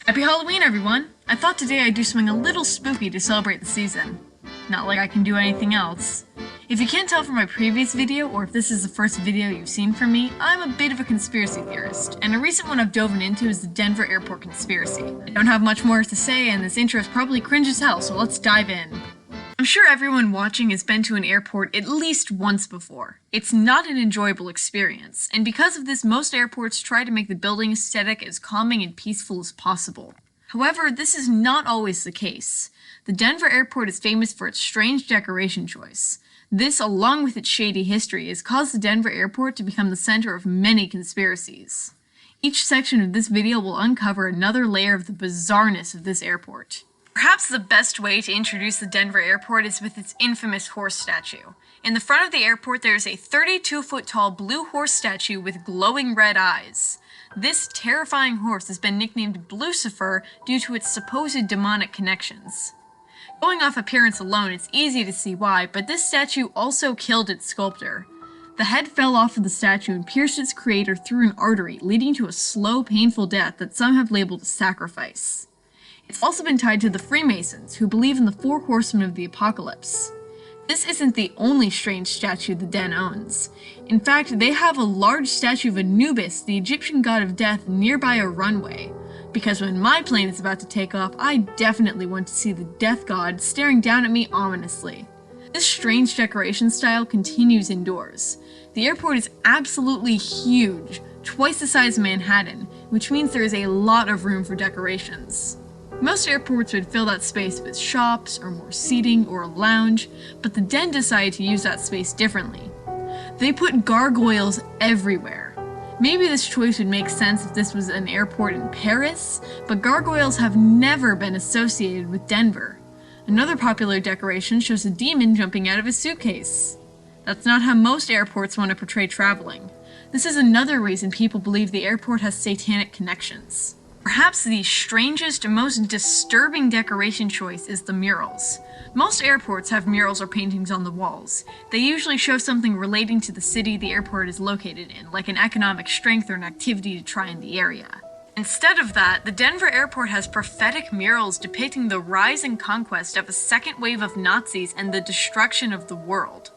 Happy Halloween, everyone! I thought today I'd do something a little spooky to celebrate the season. Not like I can do anything else. If you can't tell from my previous video, or if this is the first video you've seen from me, I'm a bit of a conspiracy theorist, and a recent one I've dove into is the Denver airport conspiracy. I don't have much more to say, and this intro is probably cringe as hell, so let's dive in. I'm sure everyone watching has been to an airport at least once before. It's not an enjoyable experience, and because of this, most airports try to make the building aesthetic as calming and peaceful as possible. However, this is not always the case. The Denver airport is famous for its strange decoration choice. This, along with its shady history, has caused the Denver airport to become the center of many conspiracies. Each section of this video will uncover another layer of the bizarreness of this airport. Perhaps the best way to introduce the Denver airport is with its infamous horse statue. In the front of the airport there is a 32-foot-tall blue horse statue with glowing red eyes. This terrifying horse has been nicknamed Blucifer due to its supposed demonic connections. Going off appearance alone, it's easy to see why, but this statue also killed its sculptor. The head fell off of the statue and pierced its creator through an artery, leading to a slow, painful death that some have labeled a sacrifice. It's also been tied to the Freemasons, who believe in the four horsemen of the apocalypse. This isn't the only strange statue the Den owns. In fact, they have a large statue of Anubis, the Egyptian god of death, nearby a runway. Because when my plane is about to take off, I definitely want to see the death god staring down at me ominously. This strange decoration style continues indoors. The airport is absolutely huge, twice the size of Manhattan, which means there is a lot of room for decorations. Most airports would fill that space with shops, or more seating, or a lounge, but the Den decided to use that space differently. They put gargoyles everywhere. Maybe this choice would make sense if this was an airport in Paris, but gargoyles have never been associated with Denver. Another popular decoration shows a demon jumping out of a suitcase. That's not how most airports want to portray traveling. This is another reason people believe the airport has satanic connections. Perhaps the strangest and most disturbing decoration choice is the murals. Most airports have murals or paintings on the walls. They usually show something relating to the city the airport is located in, like an economic strength or an activity to try in the area. Instead of that, the Denver airport has prophetic murals depicting the rise and conquest of a second wave of Nazis and the destruction of the world.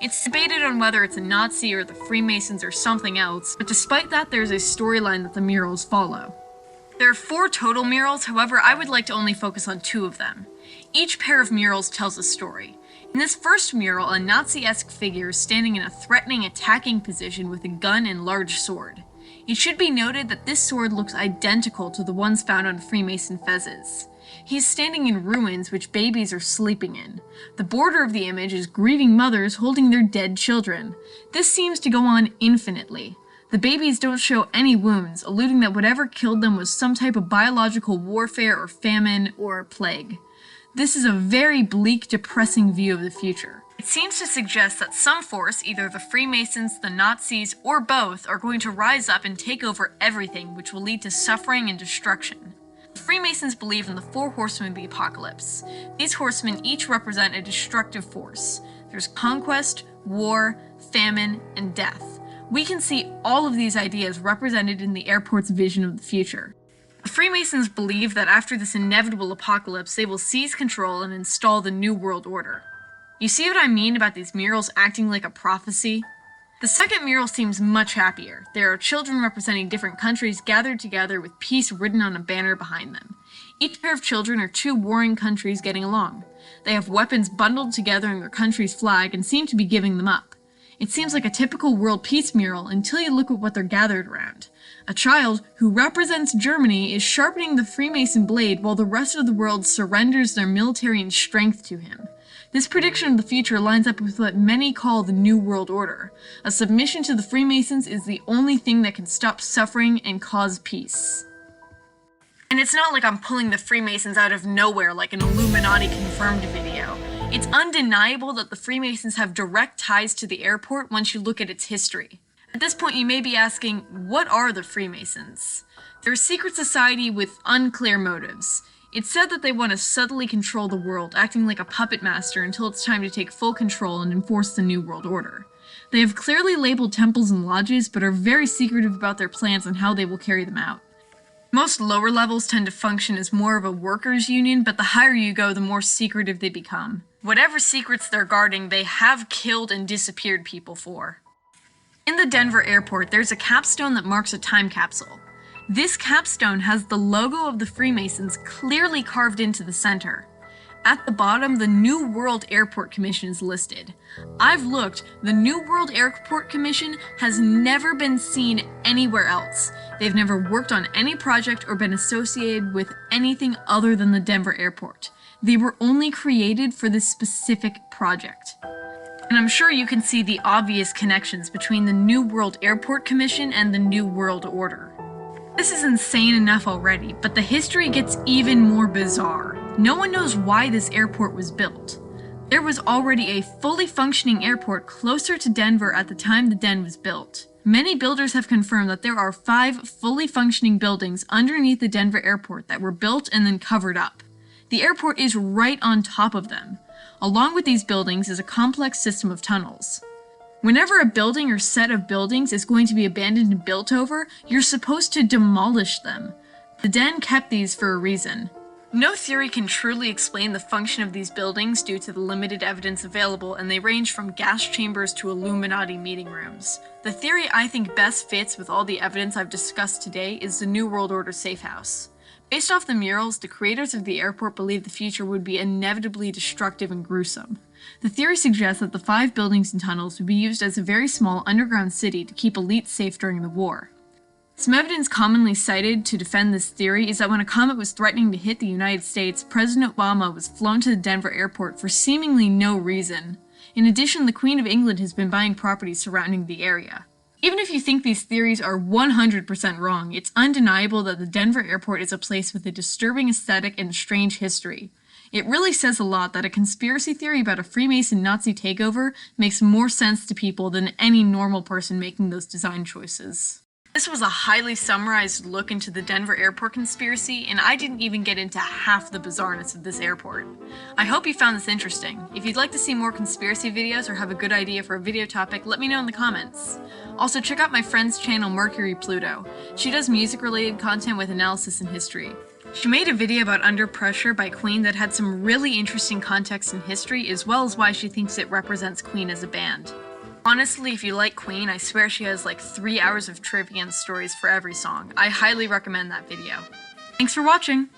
It's debated on whether it's a Nazi or the Freemasons or something else, but despite that, there's a storyline that the murals follow. There are 4 total murals, however, I would like to only focus on 2 of them. Each pair of murals tells a story. In this first mural, a Nazi-esque figure is standing in a threatening, attacking position with a gun and large sword. It should be noted that this sword looks identical to the ones found on Freemason fezzes. He's standing in ruins which babies are sleeping in. The border of the image is grieving mothers holding their dead children. This seems to go on infinitely. The babies don't show any wounds, alluding that whatever killed them was some type of biological warfare or famine or plague. This is a very bleak, depressing view of the future. It seems to suggest that some force, either the Freemasons, the Nazis, or both, are going to rise up and take over everything, which will lead to suffering and destruction. The Freemasons believe in the 4 horsemen of the apocalypse. These horsemen each represent a destructive force. There's conquest, war, famine, and death. We can see all of these ideas represented in the airport's vision of the future. The Freemasons believe that after this inevitable apocalypse, they will seize control and install the New World Order. You see what I mean about these murals acting like a prophecy? The second mural seems much happier. There are children representing different countries gathered together with peace written on a banner behind them. Each pair of children are 2 warring countries getting along. They have weapons bundled together in their country's flag and seem to be giving them up. It seems like a typical world peace mural until you look at what they're gathered around. A child, who represents Germany, is sharpening the Freemason blade while the rest of the world surrenders their military and strength to him. This prediction of the future lines up with what many call the New World Order. A submission to the Freemasons is the only thing that can stop suffering and cause peace. And it's not like I'm pulling the Freemasons out of nowhere like an Illuminati confirmed video. It's undeniable that the Freemasons have direct ties to the airport once you look at its history. At this point you may be asking, what are the Freemasons? They're a secret society with unclear motives. It's said that they want to subtly control the world, acting like a puppet master until it's time to take full control and enforce the New World Order. They have clearly labeled temples and lodges, but are very secretive about their plans and how they will carry them out. Most lower levels tend to function as more of a workers' union, but the higher you go, the more secretive they become. Whatever secrets they're guarding, they have killed and disappeared people for. In the Denver airport, there's a capstone that marks a time capsule. This capstone has the logo of the Freemasons clearly carved into the center. At the bottom, the New World Airport Commission is listed. I've looked, the New World Airport Commission has never been seen anywhere else. They've never worked on any project or been associated with anything other than the Denver airport. They were only created for this specific project. And I'm sure you can see the obvious connections between the New World Airport Commission and the New World Order. This is insane enough already, but the history gets even more bizarre. No one knows why this airport was built. There was already a fully functioning airport closer to Denver at the time the Den was built. Many builders have confirmed that there are 5 fully functioning buildings underneath the Denver airport that were built and then covered up. The airport is right on top of them. Along with these buildings is a complex system of tunnels. Whenever a building or set of buildings is going to be abandoned and built over, you're supposed to demolish them. The Den kept these for a reason. No theory can truly explain the function of these buildings due to the limited evidence available, and they range from gas chambers to Illuminati meeting rooms. The theory I think best fits with all the evidence I've discussed today is the New World Order safe house. Based off the murals, the creators of the airport believed the future would be inevitably destructive and gruesome. The theory suggests that the 5 buildings and tunnels would be used as a very small underground city to keep elites safe during the war. Some evidence commonly cited to defend this theory is that when a comet was threatening to hit the United States, President Obama was flown to the Denver airport for seemingly no reason. In addition, the Queen of England has been buying properties surrounding the area. Even if you think these theories are 100% wrong, it's undeniable that the Denver airport is a place with a disturbing aesthetic and strange history. It really says a lot that a conspiracy theory about a Freemason Nazi takeover makes more sense to people than any normal person making those design choices. This was a highly summarized look into the Denver airport conspiracy, and I didn't even get into half the bizarreness of this airport. I hope you found this interesting. If you'd like to see more conspiracy videos or have a good idea for a video topic, let me know in the comments. Also, check out my friend's channel Mercury Pluto. She does music-related content with analysis and history. She made a video about Under Pressure by Queen that had some really interesting context and history, as well as why she thinks it represents Queen as a band. Honestly, if you like Queen, I swear she has like 3 hours of trivia and stories for every song. I highly recommend that video. Thanks for watching!